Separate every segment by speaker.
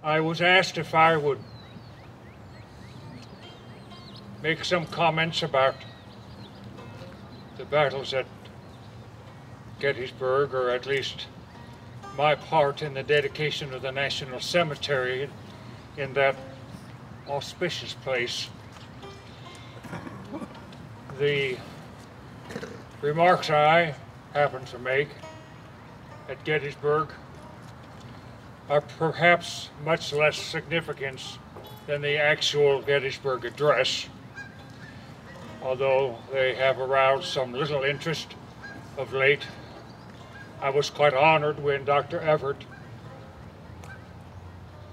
Speaker 1: I was asked if I would make some comments about the battles at Gettysburg, or at least my part in the dedication of the National Cemetery in that auspicious place. The remarks I happen to make at Gettysburg are perhaps much less significant than the actual Gettysburg Address, although they have aroused some little interest of late. I was quite honored when Dr. Everett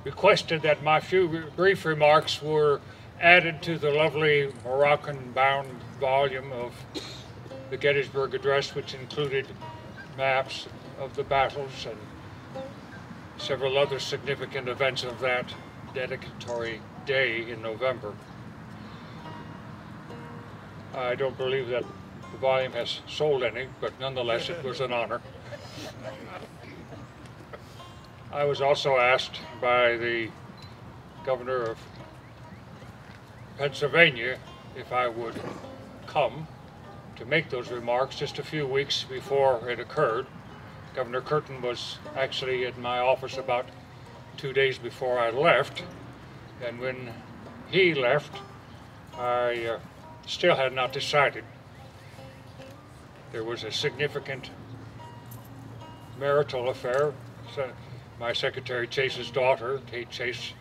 Speaker 1: requested that my few brief remarks were added to the lovely Moroccan-bound volume of the Gettysburg Address, which included maps of the battles and several other significant events of that dedicatory day in November. I don't believe that the volume has sold any, but nonetheless it was an honor. I was also asked by the governor of Pennsylvania if I would come to make those remarks just a few weeks before it occurred. Governor Curtin was actually in my office about 2 days before I left, and when he left, I still had not decided. There was a significant marital affair. So my Secretary Chase's daughter, Kate Chase,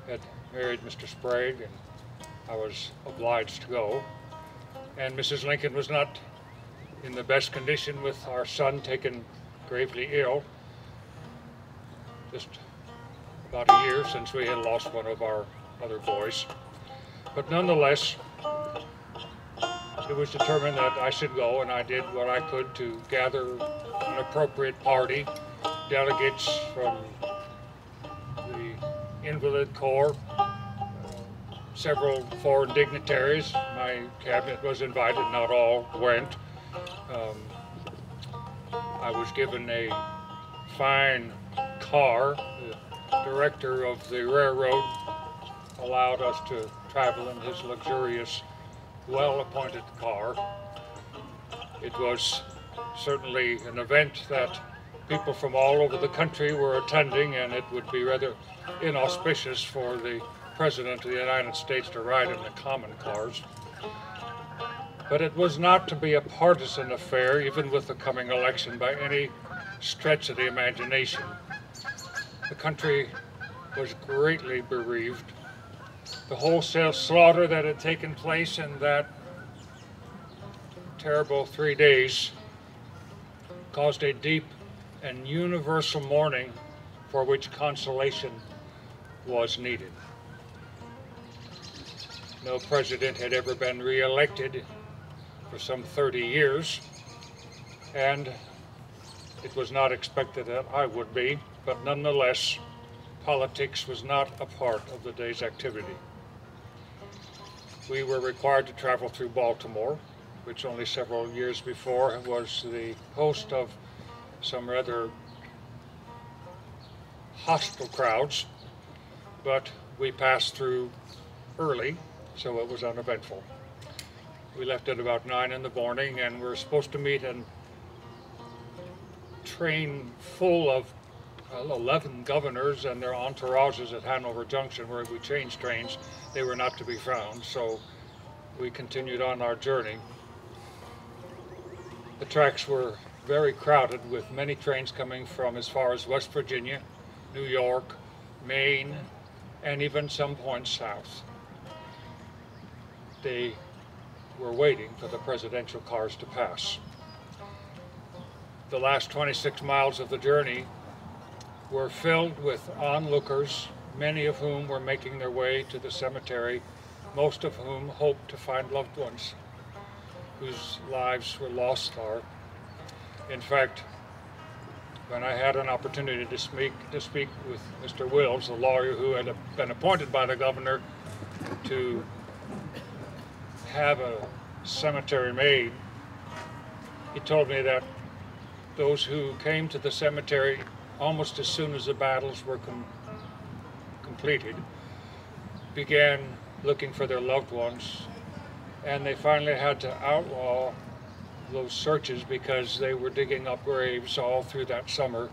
Speaker 1: had married Mr. Sprague, and I was obliged to go. And Mrs. Lincoln was not in the best condition, with our son taken gravely ill. Just about a year since we had lost one of our other boys. But nonetheless, it was determined that I should go, and I did what I could to gather an appropriate party, delegates from the Invalid Corps, several foreign dignitaries. My cabinet was invited, not all went. I was given a fine car. The director of the railroad allowed us to travel in his luxurious, well-appointed car. It was certainly an event that people from all over the country were attending, and it would be rather inauspicious for the President of the United States to ride in the common cars. But it was not to be a partisan affair, even with the coming election, by any stretch of the imagination. The country was greatly bereaved. The wholesale slaughter that had taken place in that terrible 3 days caused a deep and universal mourning for which consolation was needed. No president had ever been re-elected for some 30 years, and it was not expected that I would be, but nonetheless, politics was not a part of the day's activity. We were required to travel through Baltimore, which only several years before was the host of some rather hostile crowds, but we passed through early, so it was uneventful. We left at about 9 in the morning, and we're supposed to meet a train full of 11 governors and their entourages at Hanover Junction, where we changed trains. They were not to be found, so we continued on our journey. The tracks were very crowded, with many trains coming from as far as West Virginia, New York, Maine, and even some points south. They were waiting for the presidential cars to pass. The last 26 miles of the journey were filled with onlookers, many of whom were making their way to the cemetery, most of whom hoped to find loved ones whose lives were lost there. In fact, when I had an opportunity to speak with Mr. Wills, the lawyer who had been appointed by the governor to have a cemetery made, he told me that those who came to the cemetery almost as soon as the battles were completed, began looking for their loved ones, and they finally had to outlaw those searches because they were digging up graves all through that summer,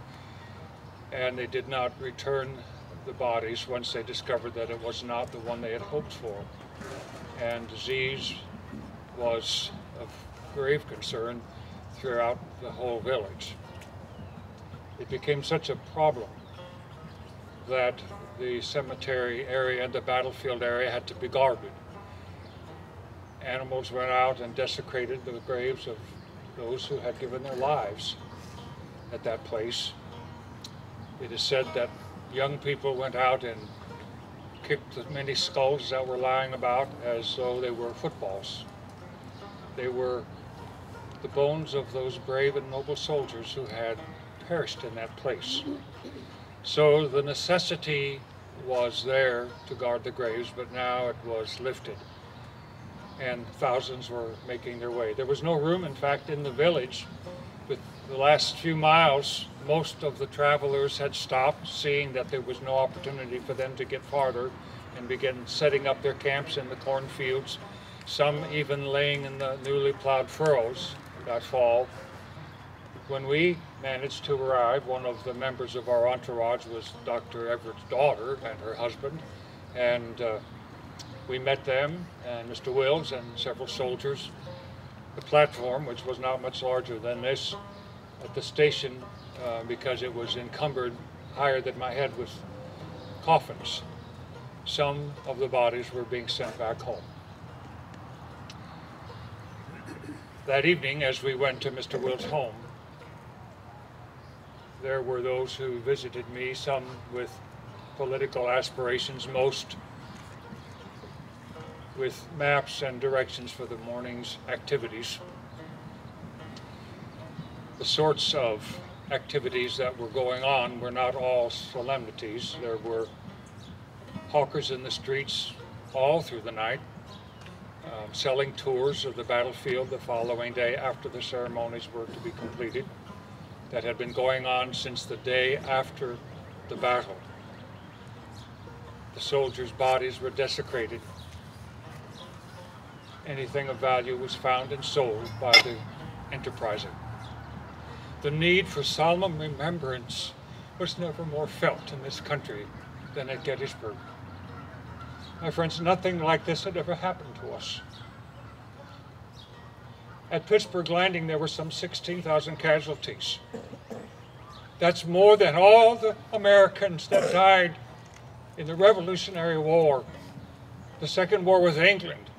Speaker 1: and they did not return the bodies once they discovered that it was not the one they had hoped for. And disease was of grave concern throughout the whole village. It became such a problem that the cemetery area and the battlefield area had to be guarded. Animals went out and desecrated the graves of those who had given their lives at that place. It is said that young people went out and kicked as many skulls that were lying about as though they were footballs. They were the bones of those brave and noble soldiers who had perished in that place. So the necessity was there to guard the graves, but now it was lifted, and thousands were making their way. There was no room, in fact, in the village. With the last few miles, most of the travelers had stopped, seeing that there was no opportunity for them to get farther, and began setting up their camps in the cornfields, some even laying in the newly plowed furrows that fall. When we managed to arrive, one of the members of our entourage was Dr. Everett's daughter and her husband, and we met them and Mr. Wills and several soldiers. The platform, which was not much larger than this, at the station, because it was encumbered higher than my head with coffins. Some of the bodies were being sent back home. That evening, as we went to Mr. Wills' home, there were those who visited me, some with political aspirations, most with maps and directions for the morning's activities. The sorts of activities that were going on were not all solemnities. There were hawkers in the streets all through the night, selling tours of the battlefield the following day after the ceremonies were to be completed, that had been going on since the day after the battle. The soldiers' bodies were desecrated. Anything of value was found and sold by the enterprising. The need for solemn remembrance was never more felt in this country than at Gettysburg. My friends, nothing like this had ever happened to us. At Pittsburgh Landing, there were some 16,000 casualties. That's more than all the Americans that died in the Revolutionary War, the Second War with England,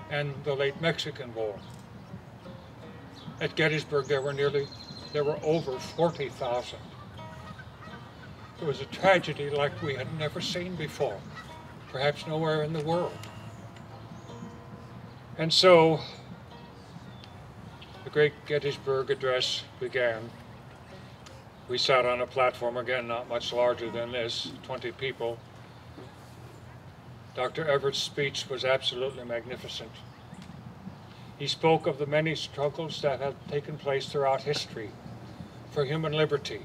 Speaker 1: and the late Mexican War. At Gettysburg, there were over 40,000. It was a tragedy like we had never seen before, perhaps nowhere in the world. And so the great Gettysburg Address began. We sat on a platform, again, not much larger than this, 20 people. Dr. Everett's speech was absolutely magnificent. He spoke of the many struggles that had taken place throughout history for human liberty,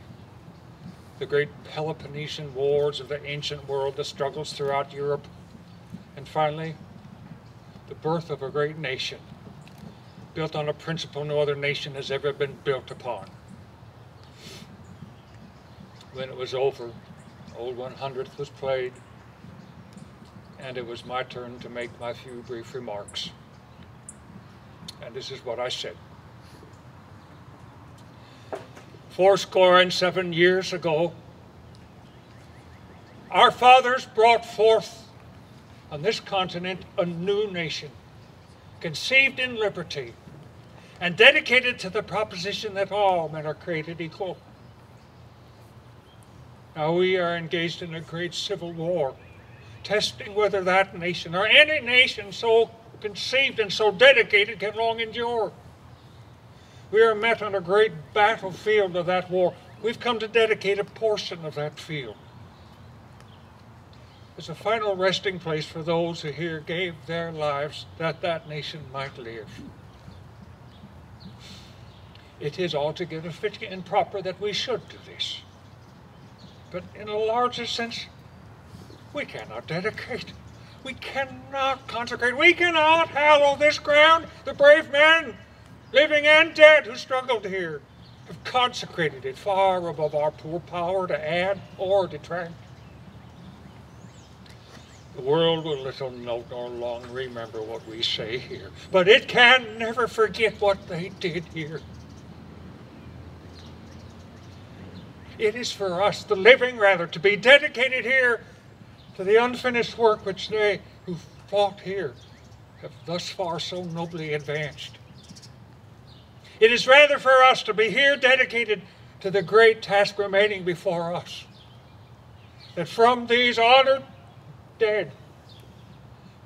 Speaker 1: the great Peloponnesian wars of the ancient world, the struggles throughout Europe, and finally, the birth of a great nation, built on a principle no other nation has ever been built upon. When it was over, Old 100th was played, and it was my turn to make my few brief remarks. And this is what I said. 77 years ago, our fathers brought forth on this continent a new nation, conceived in liberty, and dedicated to the proposition that all men are created equal. Now we are engaged in a great civil war, testing whether that nation or any nation so conceived and so dedicated can long endure. We are met on a great battlefield of that war. We've come to dedicate a portion of that field as a final resting place for those who here gave their lives that that nation might live. It is altogether fitting and proper that we should do this. But in a larger sense, We cannot dedicate. We cannot consecrate. We cannot hallow this ground. The brave men, living and dead, who struggled here, have consecrated it far above our poor power to add or detract. The world will little note nor long remember what we say here, but it can never forget what they did here. It is for us, the living rather, to be dedicated here to the unfinished work which they who fought here have thus far so nobly advanced. It is rather for us to be here dedicated to the great task remaining before us, that from these honored dead,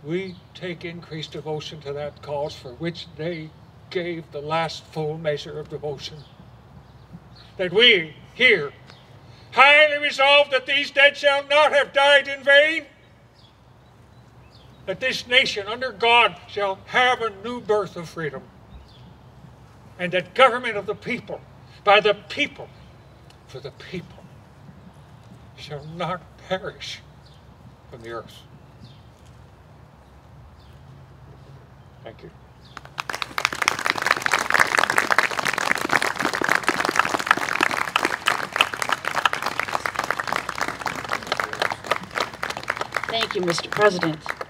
Speaker 1: we take increased devotion to that cause for which they gave the last full measure of devotion. That we here, highly resolved that these dead shall not have died in vain, that this nation under God shall have a new birth of freedom, and that government of the people, by the people, for the people, shall not perish from the earth. Thank you.
Speaker 2: Thank you, Mr. President.